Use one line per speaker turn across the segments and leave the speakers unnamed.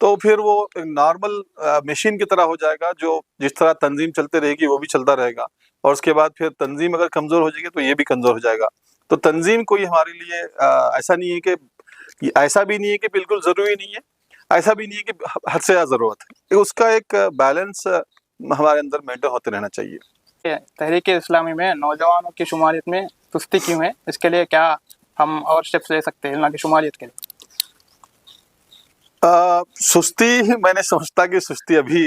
تو پھر وہ ایک نارمل مشین کی طرح ہو جائے گا، جو جس طرح تنظیم چلتے رہے گی وہ بھی چلتا رہے گا، اور اس کے بعد پھر تنظیم اگر کمزور ہو جائے گی تو یہ بھی کمزور ہو جائے گا۔ تو تنظیم کوئی ہمارے لیے ایسا نہیں ہے کہ ایسا بھی نہیں ہے کہ بالکل ضروری نہیں ہے، ایسا بھی نہیں ہے کہ حد سے زیادہ ضرورت ہے، اس کا ایک بیلنس ہمارے اندر مینٹین ہوتے رہنا چاہیے۔
تحریک اسلامی میں نوجوانوں کی شمولیت میں سستی کیوں ہے؟ اس کے لیے کیا ہم اور اسٹیپس لے سکتے ہیں ان کی شمولیت کے لیے؟
سستی میں نے سمجھتا کہ سستی ابھی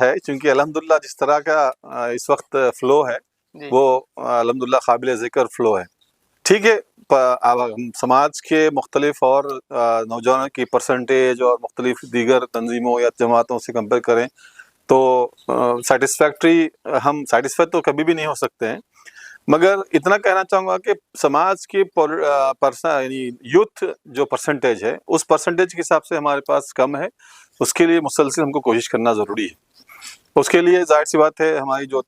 ہے، چونکہ الحمدللہ جس طرح کا اس وقت فلو ہے
جی
وہ الحمدللہ قابل ذکر فلو ہے۔ ٹھیک ہے، سماج کے مختلف اور نوجوانوں کی پرسنٹیج اور مختلف دیگر تنظیموں یا جماعتوں سے کمپیئر کریں تو سیٹسفیکٹری ہم سیٹسفائی تو کبھی بھی نہیں ہو سکتے ہیں، مگر اتنا کہنا چاہوں گا کہ سماج کی یعنی یوتھ جو پرسنٹیج ہے اس پرسنٹیج کے حساب سے ہمارے پاس کم ہے، اس کے لیے مسلسل ہم کو کوشش کرنا ضروری ہے۔ اس کے لیے ظاہر سی بات ہے ہماری جو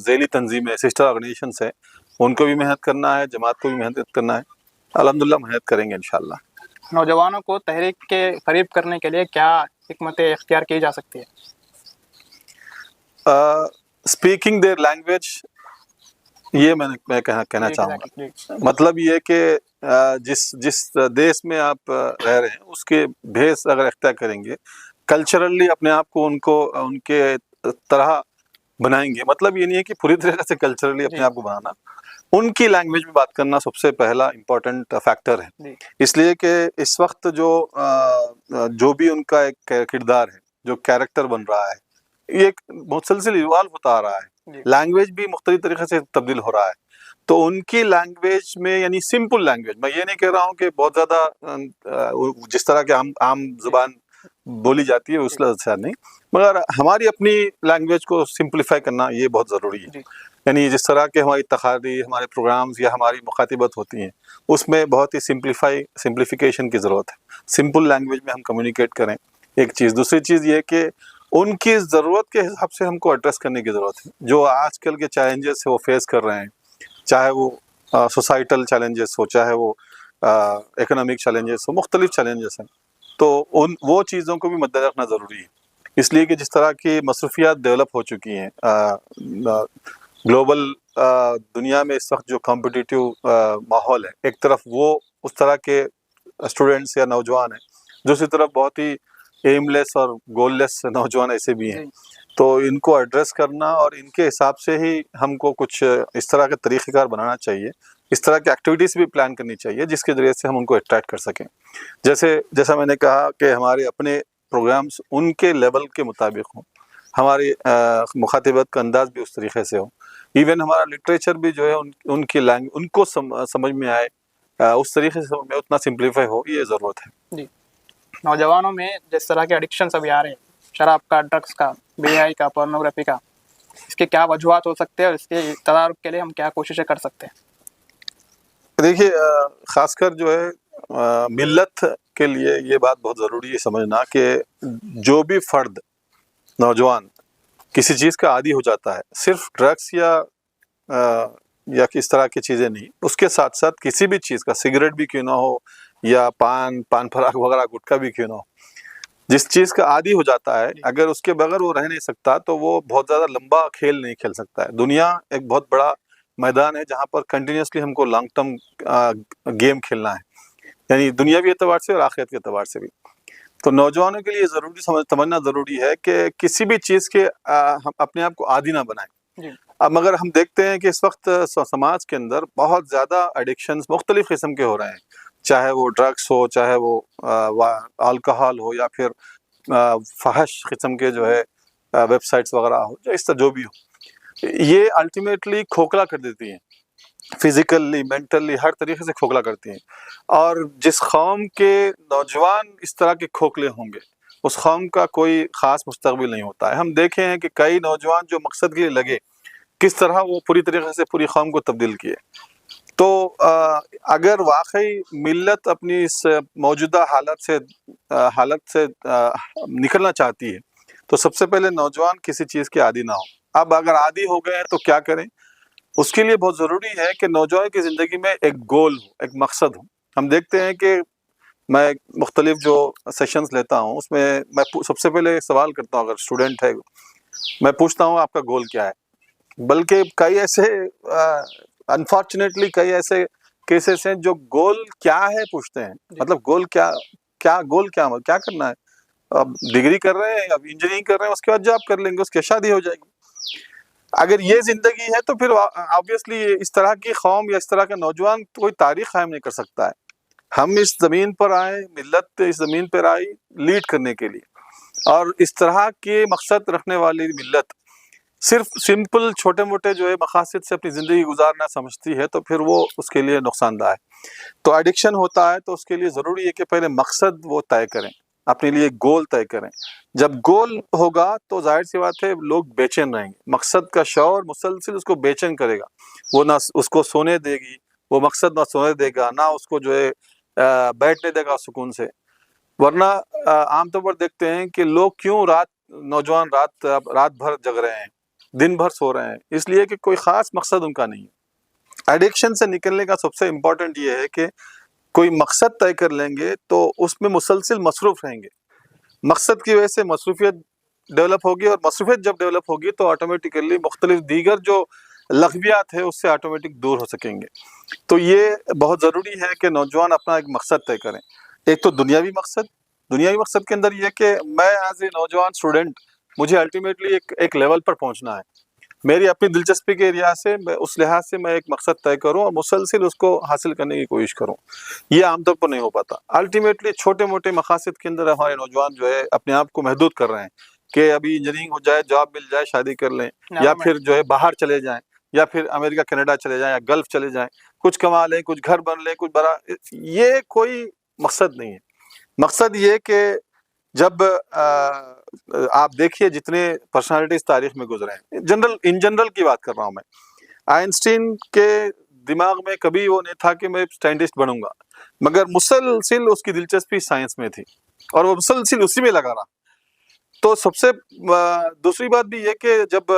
ذیلی تنظیمیں سسٹر آرگنائزیشنس ہیں ان کو بھی محنت کرنا ہے، جماعت کو بھی محنت کرنا ہے، الحمدللہ محنت کریں گے انشاءاللہ۔
نوجوانوں کو تحریک کے قریب کرنے کے لیے کیا حکمت اختیار کی جا سکتی ہے؟
اسپیکنگ دیئر لینگویج، یہ میں کہنا چاہوں گا۔ مطلب یہ کہ جس دیش میں آپ رہ رہے ہیں اس کے بھیس اگر اختیار کریں گے، کلچرلی اپنے آپ کو ان کے طرح بنائیں گے، مطلب یہ نہیں ہے کہ پوری طرح سے کلچرلی اپنے آپ کو بنانا، ان کی لینگویج میں بات کرنا سب سے پہلا امپورٹنٹ فیکٹر ہے۔ اس لیے کہ اس وقت جو بھی ان کا ایک کردار ہے، جو کیریکٹر بن رہا ہے، یہ ایک مسلسل ایوالو ہوتا آ رہا ہے، لینگویج بھی مختلف طریقے سے تبدیل ہو رہا ہے، تو ان کی لینگویج میں یعنی سمپل لینگویج، میں یہ نہیں کہہ رہا ہوں کہ بہت زیادہ جس طرح کے عام زبان بولی جاتی ہے اس لحاظ سے نہیں، مگر ہماری اپنی لینگویج کو سمپلیفائی کرنا یہ بہت ضروری ہے۔ یعنی جس طرح کے ہماری تقاریر، ہمارے پروگرامز یا ہماری مخاطبت ہوتی ہیں اس میں بہت ہی سمپلیفیکیشن کی ضرورت ہے، سمپل لینگویج میں ہم کمیونیکیٹ کریں، ایک چیز۔ دوسری چیز یہ کہ ان کی ضرورت کے حساب سے ہم کو ایڈریس کرنے کی ضرورت ہے، جو آج کل کے چیلنجز وہ فیس کر رہے ہیں، چاہے وہ سوسائٹل چیلنجز ہو، چاہے وہ اکنامک چیلنجز ہو، مختلف چیلنجز ہیں، تو وہ چیزوں کو بھی مد رکھنا ضروری ہے۔ اس لیے کہ جس طرح کی مصروفیات ڈیولپ ہو چکی ہیں گلوبل دنیا میں، اس وقت جو کمپٹیٹیو ماحول ہے، ایک طرف وہ اس طرح کے اسٹوڈنٹس یا نوجوان ہیں، دوسری طرف بہت ہی ایم لیس اور گول لیس نوجوان ایسے بھی ہیں، تو ان کو ایڈریس کرنا اور ان کے حساب سے ہی ہم کو کچھ اس طرح کے طریقہ کار بنانا چاہیے، اس طرح کی ایکٹیویٹیز بھی پلان کرنی چاہیے جس کے ذریعے سے ہم ان کو اٹریکٹ کر سکیں۔ جیسا میں نے کہا کہ ہمارے اپنے پروگرامز ان کے لیول کے مطابق ہوں، ہماری مخاطبت کا انداز بھی اس طریقے سے ہو، ایون ہمارا لٹریچر بھی جو ہے ان کی لینگویج ان کو سمجھ میں آئے، اس طریقے سے میں اتنا سمپلیفائی ہو، یہ ضرورت ہے۔
جی، نوجوانوں میں جس طرح کے ایڈکشنس ابھی آ رہے ہیں، شراب کا، ڈرگس کا، بے حیائی کا، پورنوگرافی کا، اس کے کیا وجوہات ہو سکتے ہیں اور اس کے تدارک کے لیے ہم کیا کوششیں کر سکتے ہیں؟
دیکھیے، خاص کر جو ہے ملت کے لیے یہ بات بہت ضروری ہے سمجھنا کہ جو بھی فرد نوجوان کسی چیز کا عادی ہو جاتا ہے، صرف ڈرگس یا کس طرح کی چیزیں نہیں، اس کے ساتھ ساتھ کسی بھی چیز کا، سگریٹ بھی کیوں نہ ہو یا پان پراگ وغیرہ گٹکا بھی کیوں نہ ہو، جس چیز کا عادی ہو جاتا ہے اگر اس کے بغیر وہ رہ نہیں سکتا تو وہ بہت زیادہ لمبا کھیل نہیں کھیل سکتا ہے۔ دنیا ایک بہت بڑا میدان ہے جہاں پر کنٹینیوسلی ہم کو لانگ ٹرم گیم کھیلنا ہے، یعنی دنیاوی اعتبار سے اور آخرت کے اعتبار سے بھی۔ تو نوجوانوں کے لیے ضروری سمجھنا ضروری ہے کہ کسی بھی چیز کے ہم اپنے آپ کو عادی نہ بنائیں۔ اب مگر ہم دیکھتے ہیں کہ اس وقت سماج کے اندر بہت زیادہ ایڈکشنز مختلف قسم کے ہو رہے ہیں، چاہے وہ ڈرگس ہو، چاہے وہ الکحل ہو، یا پھر فحش قسم کے جو ہے ویب سائٹس وغیرہ ہو، اس طرح جو بھی ہو، یہ الٹیمیٹلی کھوکھلا کر دیتی ہیں، فزیکلی، مینٹلی، ہر طریقے سے کھوکھلا کرتی ہیں، اور جس قوم کے نوجوان اس طرح کے کھوکھلے ہوں گے اس قوم کا کوئی خاص مستقبل نہیں ہوتا ہے۔ ہم دیکھیں ہیں کہ کئی نوجوان جو مقصد کے لیے لگے کس طرح وہ پوری طریقے سے پوری قوم کو تبدیل کیے۔ تو اگر واقعی ملت اپنی اس موجودہ حالت سے نکلنا چاہتی ہے تو سب سے پہلے نوجوان کسی چیز کے عادی نہ ہو۔ اب اگر عادی ہو گئے ہیں تو کیا کریں؟ اس کے لیے بہت ضروری ہے کہ نوجوان کی زندگی میں ایک گول ہو، ایک مقصد ہو۔ ہم دیکھتے ہیں کہ میں مختلف جو سیشنز لیتا ہوں اس میں سب سے پہلے سوال کرتا ہوں، اگر اسٹوڈنٹ ہے میں پوچھتا ہوں آپ کا گول کیا ہے. بلکہ کئی ایسے انفارچونیٹلی کئی ایسے کیسز ہیں جو گول کیا ہے پوچھتے ہیں. مطلب گول کیا کرنا ہے. اب ڈگری کر رہے ہیں، اب انجینئرنگ کر رہے ہیں، اس کے بعد جاب کر لیں گے، اس کے شادی ہو جائے گی. اگر یہ زندگی ہے تو پھر آبویسلی اس طرح کی قوم یا اس طرح کا نوجوان کوئی تاریخ قائم نہیں کر سکتا ہے. ہم اس زمین پر آئے، ملت اس زمین پر آئی لیڈ کرنے کے لیے، اور اس طرح کے مقصد رکھنے والی ملت صرف سمپل چھوٹے موٹے جو ہے مقاصد سے اپنی زندگی گزارنا سمجھتی ہے تو پھر وہ اس کے لیے نقصان دہ ہے. تو ایڈکشن ہوتا ہے تو اس کے لیے ضروری ہے کہ پہلے مقصد وہ طے کریں، اپنے لیے گول طے کریں. جب گول ہوگا تو ظاہر سی بات ہے لوگ بے چین رہیں گے. مقصد کا شعور مسلسل اس کو بے چین کرے گا، وہ نہ اس کو سونے دے گی، وہ مقصد نہ سونے دے گا، نہ اس کو جو ہے بیٹھنے دے گا سکون سے. ورنہ عام طور پر دیکھتے ہیں کہ لوگ کیوں نوجوان رات بھر جگ رہے ہیں، دن بھر سو رہے ہیں، اس لیے کہ کوئی خاص مقصد ان کا نہیں ہے. ایڈکشن سے نکلنے کا سب سے امپورٹنٹ یہ ہے کہ کوئی مقصد طے کر لیں گے تو اس میں مسلسل مصروف رہیں گے. مقصد کی وجہ سے مصروفیت ڈیولپ ہوگی، اور مصروفیت جب ڈیولپ ہوگی تو آٹومیٹیکلی مختلف دیگر جو لغویات ہے اس سے آٹومیٹک دور ہو سکیں گے. تو یہ بہت ضروری ہے کہ نوجوان اپنا ایک مقصد طے کریں. ایک تو دنیاوی مقصد کے اندر یہ کہ میں ایز اے نوجوان اسٹوڈنٹ مجھے الٹیمیٹلی ایک لیول پر پہنچنا ہے. میری اپنی دلچسپی کے ایریا سے اس لحاظ سے میں ایک مقصد طے کروں اور مسلسل اس کو حاصل کرنے کی کوشش کروں. یہ عام طور پر نہیں ہو پاتا. الٹیمیٹلی چھوٹے موٹے مقاصد کے اندر ہمارے نوجوان جو ہے اپنے آپ کو محدود کر رہے ہیں کہ ابھی انجینئرنگ ہو جائے، جاب مل جائے، شادی کر لیں، یا پھر جو ہے باہر چلے جائیں، یا پھر امریکہ کینیڈا چلے جائیں، یا گلف چلے جائیں، کچھ کما لیں، کچھ گھر بن لیں، کچھ بڑا. یہ کوئی مقصد نہیں ہے. مقصد یہ کہ جب آپ دیکھیے جتنے پرسنالٹیز تاریخ میں گزرے ہیں، ان جنرل کی بات کر رہا ہوں میں، آئنسٹین کے دماغ میں کبھی وہ نہیں تھا کہ میں سائنٹسٹ بنوں گا، مگر مسلسل اس کی دلچسپی سائنس میں تھی اور وہ مسلسل اسی میں لگا رہا. تو سب سے دوسری بات بھی یہ کہ جب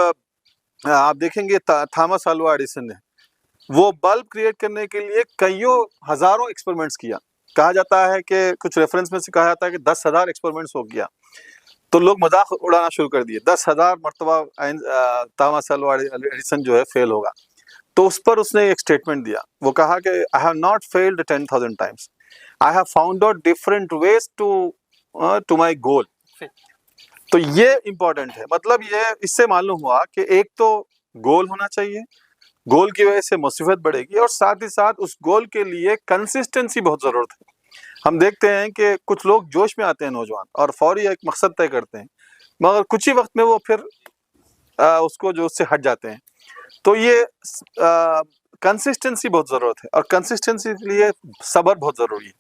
آپ دیکھیں گے تھامس الوا ایڈیسن نے وہ بلب کریٹ کرنے کے لیے کئیوں ہزاروں ایکسپیریمنٹس کیا. کہا جاتا ہے کہ کچھ ریفرنس میں سے کہا جاتا ہے کہ 10,000 ایکسپیریمنٹس ہو گیا. تو لوگ مذاق اڑانا شروع کر دیے، 10,000 مرتبہ تھامس الوا ایڈیسن جو ہے فیل ہوگا. تو اس پر اس نے ایک سٹیٹمنٹ دیا، وہ کہا کہ I have not failed 10,000 times. I have found out different ways to my goal. تو یہ امپورٹنٹ ہے. مطلب یہ اس سے معلوم ہوا کہ ایک تو گول ہونا چاہیے، گول کی وجہ سے مصروفیت بڑھے گی، اور ساتھ ہی ساتھ اس گول کے لیے کنسسٹنسی بہت ضرورت ہے. ہم دیکھتے ہیں کہ کچھ لوگ جوش میں آتے ہیں نوجوان اور فوری ایک مقصد طے کرتے ہیں، مگر کچھ ہی وقت میں وہ پھر اس کو جو اس سے ہٹ جاتے ہیں. تو یہ کنسسٹنسی بہت ضرورت ہے، اور کنسسٹنسی کے لیے صبر بہت ضروری ہے.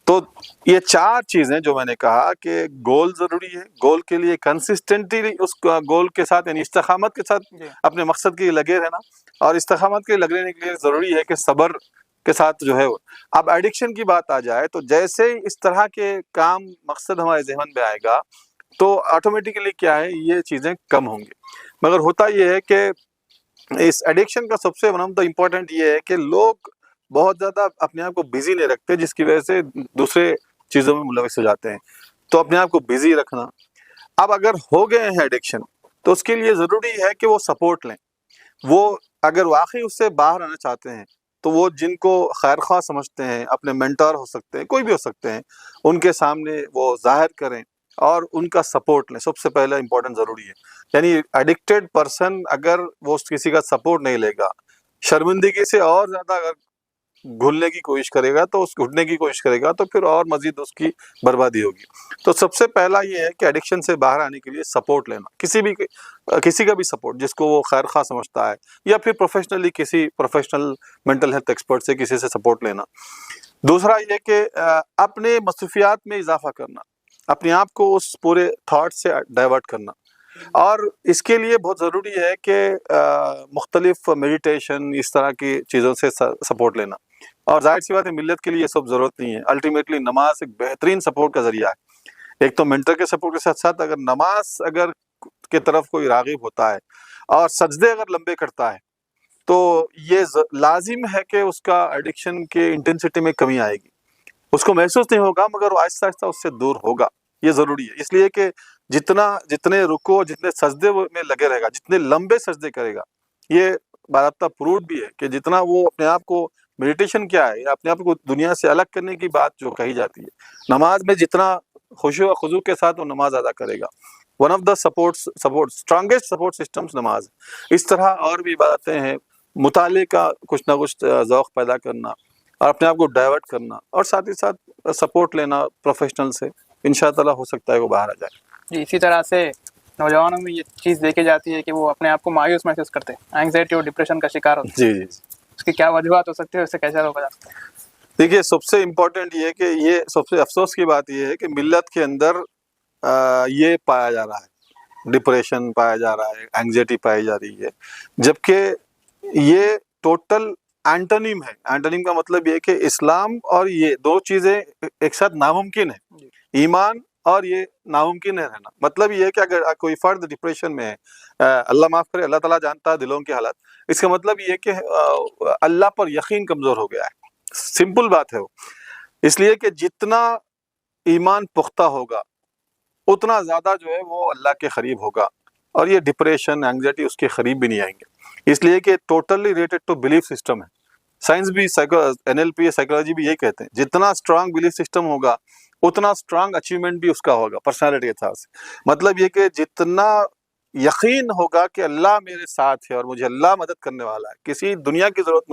تو یہ 4 چیزیں جو میں نے کہا کہ گول ضروری ہے، گول کے لیے کنسسٹنٹلی اس گول کے ساتھ یعنی استقامت کے ساتھ اپنے مقصد کے لیے لگے رہنا، اور استقامت کے لیے لگنے کے لیے ضروری ہے کہ صبر کے ساتھ جو ہے. اب ایڈکشن کی بات آ جائے تو جیسے ہی اس طرح کے کام مقصد ہمارے ذہن میں آئے گا تو آٹومیٹیکلی کیا ہے یہ چیزیں کم ہوں گی. مگر ہوتا یہ ہے کہ اس ایڈکشن کا سب سے امپورٹنٹ یہ ہے کہ لوگ بہت زیادہ اپنے آپ کو بزی نہیں رکھتے، جس کی وجہ سے دوسرے چیزوں میں ملوث ہو جاتے ہیں. تو اپنے آپ کو بزی رکھنا. اب اگر ہو گئے ہیں ایڈکشن تو اس کے لیے ضروری ہے کہ وہ سپورٹ لیں. وہ اگر واقعی اس سے باہر آنا چاہتے ہیں تو وہ جن کو خیر خواہ سمجھتے ہیں، اپنے مینٹر ہو سکتے ہیں، کوئی بھی ہو سکتے ہیں، ان کے سامنے وہ ظاہر کریں اور ان کا سپورٹ لیں. سب سے پہلا امپورٹنٹ ضروری ہے. یعنی ایڈکٹیڈ پرسن اگر وہ کسی کا سپورٹ نہیں لے گا، شرمندگی سے اور زیادہ اگر گھلنے کی کوشش کرے گا تو گھٹنے کی کوشش کرے گا تو پھر اور مزید اس کی بربادی ہوگی. تو سب سے پہلا یہ ہے کہ ایڈکشن سے باہر آنے کے لیے سپورٹ لینا، کسی کا بھی سپورٹ جس کو وہ خیر خواہ سمجھتا ہے، یا پھر پروفیشنلی کسی پروفیشنل مینٹل ہیلتھ ایکسپرٹ سے کسی سے سپورٹ لینا. دوسرا یہ کہ اپنے مصروفیات میں اضافہ کرنا، اپنے آپ کو اس پورے تھاٹ سے ڈائیورٹ کرنا. اور اس کے لیے بہت ضروری ہے کہ مختلف میڈیٹیشن اس طرح کی چیزوں سے سپورٹ لینا. اور ظاہر سی بات ہے ملت کے لیے یہ سب ضرورت نہیں ہے. الٹیمیٹلی نماز ایک بہترین سپورٹ کا ذریعہ ہے. ایک تو مینٹر کے سپورٹ کے ساتھ ساتھ اگر نماز کے طرف کوئی راغب ہوتا ہے اور سجدے اگر لمبے کرتا ہے تو یہ لازم ہے کہ اس کا ایڈکشن کے انٹینسٹی میں کمی آئے گی. اس کو محسوس نہیں ہوگا مگر وہ آہستہ آہستہ اس سے دور ہوگا. یہ ضروری ہے، اس لیے کہ جتنے رکوع جتنے سجدے میں لگے رہے گا، جتنے لمبے سجدے کرے گا، یہ باضابطہ پروڈ بھی ہے کہ جتنا وہ اپنے آپ کو میڈیٹیشن کیا ہے یا اپنے آپ کو دنیا سے الگ کرنے کی بات جو کہی جاتی ہے، نماز میں جتنا خشوع و خضوع کے ساتھ وہ نماز ادا کرے گا، one of the strongest support systems نماز ہے. اس طرح اور بھی باتیں ہیں، مطالعے کا کچھ نہ کچھ ذوق پیدا کرنا اور اپنے آپ کو ڈائیورٹ کرنا، اور ساتھ ہی ساتھ سپورٹ لینا پروفیشنل سے، ان شاء اللہ ہو سکتا ہے وہ باہر آ جائے.
جی اسی طرح سے نوجوانوں میں یہ چیز دیکھی جاتی ہے کہ وہ اپنے آپ کو مایوس محسوس کرتے ہیں، اینگزائٹی اور ڈپریشن کا شکار ہوتے ہیں.
جی جی
اس کی کیا وجوہات ہو سکتی ہے، اس سے کیسے روکا جا سکتا ہے؟
دیکھیے، سب سے امپورٹنٹ یہ ہے کہ یہ سب سے افسوس کی بات یہ ہے کہ ملت کے اندر یہ پایا جا رہا ہے، ڈپریشن پایا جا رہا ہے، اینگزائٹی پائی جا رہی ہے، جبکہ یہ ٹوٹل اینٹونیم ہے. اینٹونیم کا مطلب یہ کہ اسلام اور یہ دو چیزیں ایک ساتھ ناممکن ہے. ایمان اور یہ ناممکن ہے رہنا. مطلب یہ ہے کہ اگر کوئی فرد ڈپریشن میں ہے، اللہ معاف کرے، اللہ تعالیٰ جانتا ہے دلوں کی حالت، اس کا مطلب یہ ہے کہ اللہ پر یقین کمزور ہو گیا ہے. سمپل بات ہے وہ. اس لیے کہ جتنا ایمان پختہ ہوگا اتنا زیادہ جو ہے وہ اللہ کے قریب ہوگا، اور یہ ڈپریشن اینگزائٹی اس کے قریب بھی نہیں آئیں گے. اس لیے کہ totally related to belief system ہے. سائنس بھی NLP سائیکالوجی بھی یہی کہتے ہیں، جتنا اسٹرانگ بلیف سسٹم ہوگا اتنا اسٹرانگ اچیومنٹ بھی اس کا ہوگا پرسنالٹی کے حساب سے. مطلب یہ کہ جتنا یقین ہوگا کہ اللہ میرے ساتھ ہے اور مجھے اللہ مدد کرنے والا ہے، کسی دنیا کی ضرورت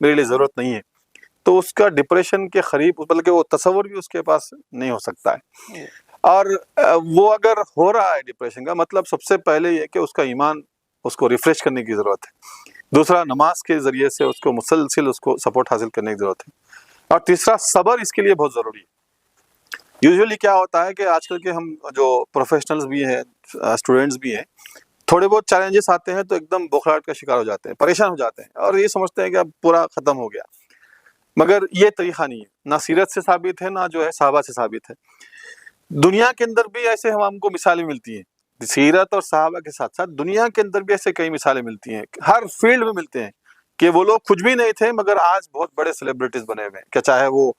میرے لیے ضرورت نہیں ہے، تو اس کا ڈپریشن کے قریب بلکہ وہ تصور بھی اس کے پاس نہیں ہو سکتا ہے. اور وہ اگر ہو رہا ہے ڈپریشن کا مطلب سب سے پہلے یہ کہ اس کا ایمان اس کو ریفریش کرنے کی ضرورت ہے. دوسرا، نماز کے ذریعے سے اس کو مسلسل اس کو سپورٹ حاصل کرنے کی ضرورت ہے. اور تیسرا، صبر اس کے لیے بہت ضروری ہے. یوزولی کیا ہوتا ہے کہ آج کل کے ہم جو پروفیشنلز بھی ہیں، اسٹوڈنٹس بھی ہیں، تھوڑے بہت چیلنجز آتے ہیں تو ایک دم بخلاہٹ کا شکار ہو جاتے ہیں، پریشان ہو جاتے ہیں اور یہ سمجھتے ہیں کہ اب پورا ختم ہو گیا. مگر یہ طریقہ نہیں ہے، نہ سیرت سے ثابت ہے نہ جو ہے صحابہ سے ثابت ہے. دنیا کے اندر بھی ایسے ہم کو مثالیں ملتی ہیں، سیرت اور صحابہ کے ساتھ ساتھ دنیا کے اندر بھی ایسے کئی مثالیں ملتی ہیں، ہر فیلڈ میں ملتے ہیں کہ وہ لوگ کچھ بھی نہیں تھے مگر آج بہت بڑے سیلیبریٹیز بنے ہوئے ہیں. کہ چاہے وہ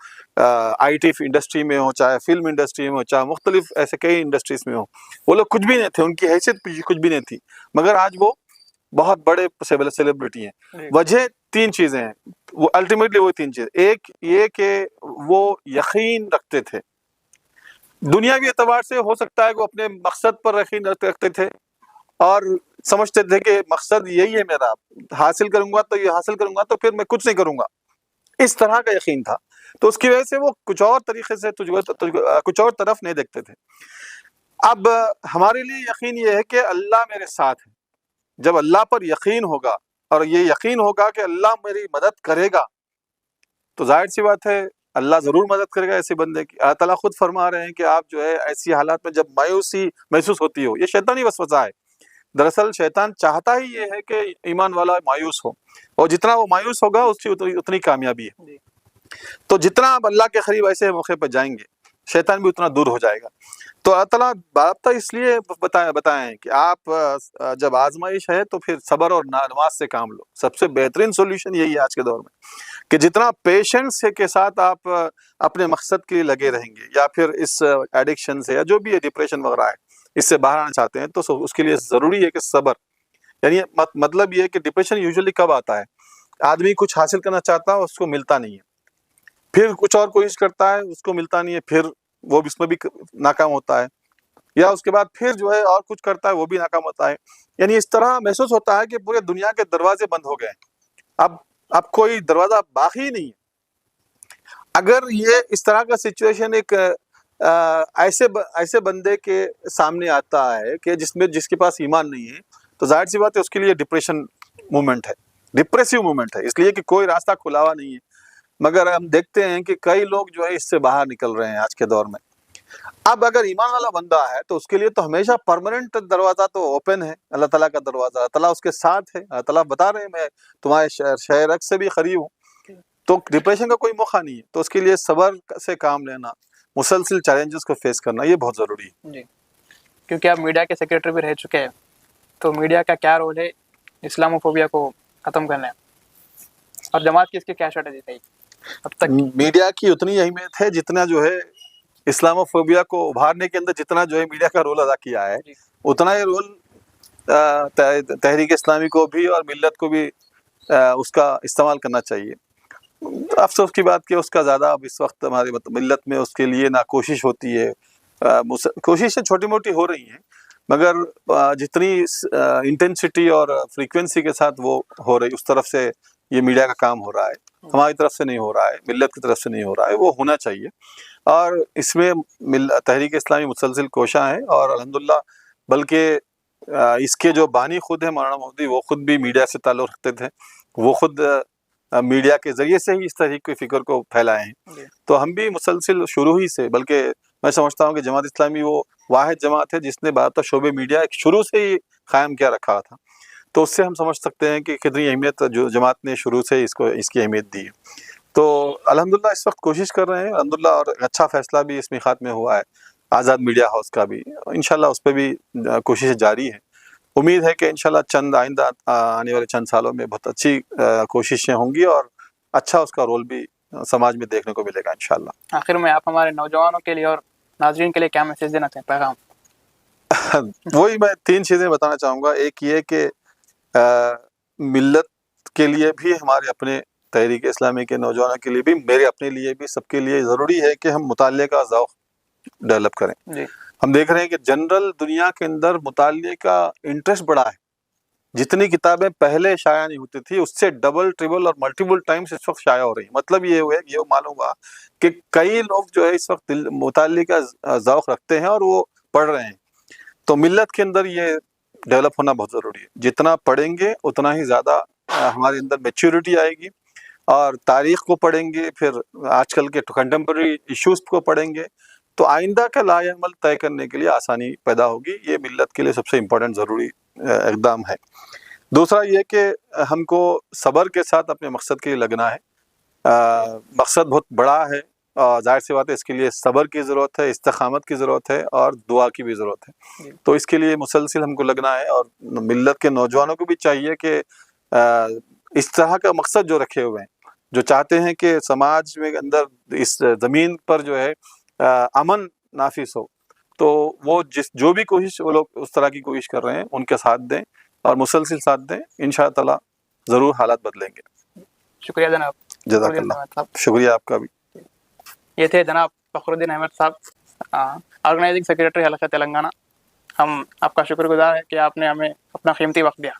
IT انڈسٹری میں ہو، چاہے فلم انڈسٹری میں ہو، چاہے مختلف ایسے کئی انڈسٹریز میں ہو، وہ لوگ کچھ بھی نہیں تھے، ان کی حیثیت کچھ بھی نہیں تھی، مگر آج وہ بہت بڑے سیلیبریٹی ہیں. وجہ تین چیزیں ہیں، وہ الٹیمیٹلی وہ تین چیزیں. ایک یہ کہ وہ یقین رکھتے تھے، دنیاوی اعتبار سے ہو سکتا ہے کہ وہ اپنے مقصد پر یقین رکھتے تھے اور سمجھتے تھے کہ مقصد یہی ہے میرا، حاصل کروں گا تو یہ حاصل کروں گا تو پھر میں کچھ نہیں کروں گا، اس طرح کا یقین تھا. تو اس کی وجہ سے وہ کچھ اور طریقے سے کچھ اور طرف نہیں دیکھتے تھے. اب ہمارے لیے یقین یہ ہے کہ اللہ میرے ساتھ ہے. جب اللہ پر یقین ہوگا اور یہ یقین ہوگا کہ اللہ میری مدد کرے گا، تو ظاہر سی بات ہے اللہ ضرور مدد کرے گا ایسے بندے کی. اللہ تعالیٰ خود فرما رہے ہیں کہ آپ جو ہے ایسی حالات میں جب مایوسی محسوس ہوتی ہو، یہ شیطانی وسوسہ ہے. دراصل شیطان چاہتا ہی یہ ہے کہ ایمان والا مایوس ہو، اور جتنا وہ مایوس ہوگا اس کی اتنی کامیابی ہے. تو جتنا آپ اللہ کے قریب ایسے موقع پہ جائیں گے شیطان بھی اتنا دور ہو جائے گا. تو اللہ تعالیٰ باضابطہ اس لیے بتائیں کہ آپ جب آزمائش ہے تو پھر صبر اور نماز سے کام لو. سب سے بہترین سولوشن یہی ہے آج کے دور میں کہ جتنا پیشنس کے ساتھ آپ اپنے مقصد کے لیے لگے رہیں گے، یا پھر اس ایڈکشن سے یا جو بھی ڈپریشن وغیرہ ہے اس سے باہر آنا چاہتے ہیں، تو اس کے لیے ضروری ہے کہ صبر. یعنی مطلب یہ ہے کہ ڈپریشن یوزولی کب آتا ہے؟ آدمی کچھ حاصل کرنا چاہتا ہے، اس کو ملتا نہیں ہے، پھر کچھ اور کوشش کرتا ہے، اس کو ملتا نہیں ہے، پھر وہ اس میں بھی ناکام ہوتا ہے، یا اس کے بعد پھر جو ہے اور کچھ کرتا ہے وہ بھی ناکام ہوتا ہے. یعنی اس طرح محسوس ہوتا ہے کہ پورے دنیا کے دروازے بند ہو گئے ہیں، اب کوئی دروازہ باقی نہیں ہے. اگر یہ اس طرح کا سچویشن ایک ایسے بندے کے سامنے آتا ہے کہ جس کے پاس ایمان نہیں ہے، تو ظاہر سی بات ہے اس کے لیے ڈپریشن موومنٹ ہے، ڈپریسو موومنٹ ہے، اس لیے کہ کوئی راستہ کھلا ہوا نہیں ہے. مگر ہم دیکھتے ہیں کہ کئی لوگ جو ہے اس سے باہر نکل رہے ہیں آج کے دور میں. اب اگر ایمان والا بندہ ہے تو اس کے لیے تو ہمیشہ پرماننٹ دروازہ تو اوپن ہے، اللہ تعالیٰ کا دروازہ، اللہ تعالیٰ اس کے ساتھ ہے. اللہ تعالیٰ بتا رہے ہیں میں تمہارے شہر سے بھی قریب ہوں. تو ڈپریشن کا کوئی موقع نہیں ہے. تو اس کے لیے صبر سے کام لینا، مسلسل چیلنجز کو فیس کرنا، یہ بہت ضروری ہے.
جی، کیونکہ آپ میڈیا کے سیکریٹری بھی رہ چکے ہیں، تو میڈیا کا کیا رول ہے اسلاموفوبیا کو ختم کرنے، اور جماعت کی اس کی کیا اسٹریٹجی ہے؟ اب تک
میڈیا کی اتنی اہمیت ہے جتنا جو ہے اسلاموفوبیا کو ابھارنے کے اندر جتنا جو ہے میڈیا کا رول ادا کیا ہے، اتنا ہی رول تحریک اسلامی کو بھی اور ملت کو بھی اس کا استعمال کرنا چاہیے۔ افسوس کی بات کہ اس کا زیادہ اب اس وقت ہماری ملت میں اس کے لیے نہ کوشش ہوتی ہے، کوششیں چھوٹی موٹی ہو رہی ہیں مگر جتنی انٹینسٹی اور فریکوینسی کے ساتھ وہ ہو رہی اس طرف سے یہ میڈیا کا کام ہو رہا ہے، ہماری طرف سے نہیں ہو رہا ہے، ملت کی طرف سے نہیں ہو رہا ہے، وہ ہونا چاہیے۔ اور اس میں تحریک اسلامی مسلسل کوشاں ہے اور الحمدللہ، بلکہ اس کے جو بانی خود ہیں مولانا مودودی، وہ خود بھی میڈیا سے تعلق رکھتے تھے، وہ خود میڈیا کے ذریعے سے ہی اس تحریک کی فکر کو پھیلائے ہیں۔ تو ہم بھی مسلسل شروع ہی سے، بلکہ میں سمجھتا ہوں کہ جماعت اسلامی وہ واحد جماعت ہے جس نے باضابطہ شعبے میڈیا ایک شروع سے ہی قائم کیا رکھا تھا، تو اس سے ہم سمجھ سکتے ہیں کہ کتنی اہمیت جو جماعت نے شروع سے اس کی اہمیت دی ہے۔ تو الحمدللہ اس وقت کوشش کر رہے ہیں الحمدللہ، اور اچھا فیصلہ بھی اس میقات میں ہوا ہے آزاد میڈیا ہاؤس کا بھی، انشاءاللہ اس پہ بھی کوششیں جاری ہیں۔ امید ہے کہ انشاءاللہ آئندہ آنے والے چند سالوں میں بہت اچھی کوششیں ہوں گی اور اچھا اس کا رول بھی سماج میں دیکھنے کو ملے گا انشاءاللہ۔
آخر میں آپ ہمارے نوجوانوں کے لیے اور ناظرین کے لیے کیا میسج دینا چاہیں، پیغام؟
وہی میں 3 چیزیں بتانا چاہوں گا۔ ایک یہ کہ ملت کے لیے بھی، ہمارے اپنے تحریک اسلامی کے نوجوانوں کے لیے بھی، میرے اپنے لیے بھی، سب کے لیے ضروری ہے کہ ہم مطالعے کا ذوق ڈیولپ کریں۔ ہم دیکھ رہے ہیں کہ جنرل دنیا کے اندر مطالعے کا انٹرسٹ بڑا ہے، جتنی کتابیں پہلے شائع نہیں ہوتی تھی اس سے ڈبل ٹریبل اور ملٹیپل ٹائمز اس وقت شائع ہو رہی ہیں۔ مطلب یہ ہوا، یہ معلوم ہوا کہ کئی لوگ جو ہے اس وقت مطالعے کا ذوق رکھتے ہیں اور وہ پڑھ رہے ہیں۔ تو ملت کے اندر یہ ڈیولپ ہونا بہت ضروری ہے، جتنا پڑھیں گے اتنا ہی زیادہ ہمارے اندر میچورٹی آئے گی، اور تاریخ کو پڑھیں گے، پھر آج کل کے کنٹمپرری ایشوز کو پڑھیں گے تو آئندہ کا لائحہ عمل طے کرنے کے لیے آسانی پیدا ہوگی۔ یہ ملت کے لیے سب سے امپورٹنٹ ضروری اقدام ہے۔ دوسرا یہ کہ ہم کو صبر کے ساتھ اپنے مقصد کے لیے لگنا ہے۔ مقصد بہت بڑا ہے، ظاہر سی بات ہے اس کے لیے صبر کی ضرورت ہے، استقامت کی ضرورت ہے اور دعا کی بھی ضرورت ہے۔ تو اس کے لیے مسلسل ہم کو لگنا ہے، اور ملت کے نوجوانوں کو بھی چاہیے کہ اس طرح کا مقصد جو رکھے ہوئے ہیں، جو چاہتے ہیں کہ سماج میں اندر اس زمین پر جو ہے امن نافذ ہو، تو وہ جو بھی کوشش وہ لوگ اس طرح کی کوشش کر رہے ہیں ان کے ساتھ دیں اور مسلسل ساتھ دیں، انشاءاللہ تعالی ضرور حالات بدلیں گے۔
شکریہ جناب۔
جزاک اللہ، شکریہ آپ کا بھی۔
یہ تھے جناب فخر الدین احمد صاحب، آرگنائزنگ سیکریٹری حلقہ تلنگانہ۔ ہم آپ کا شکر گزار ہیں کہ آپ نے ہمیں اپنا قیمتی وقت دیا۔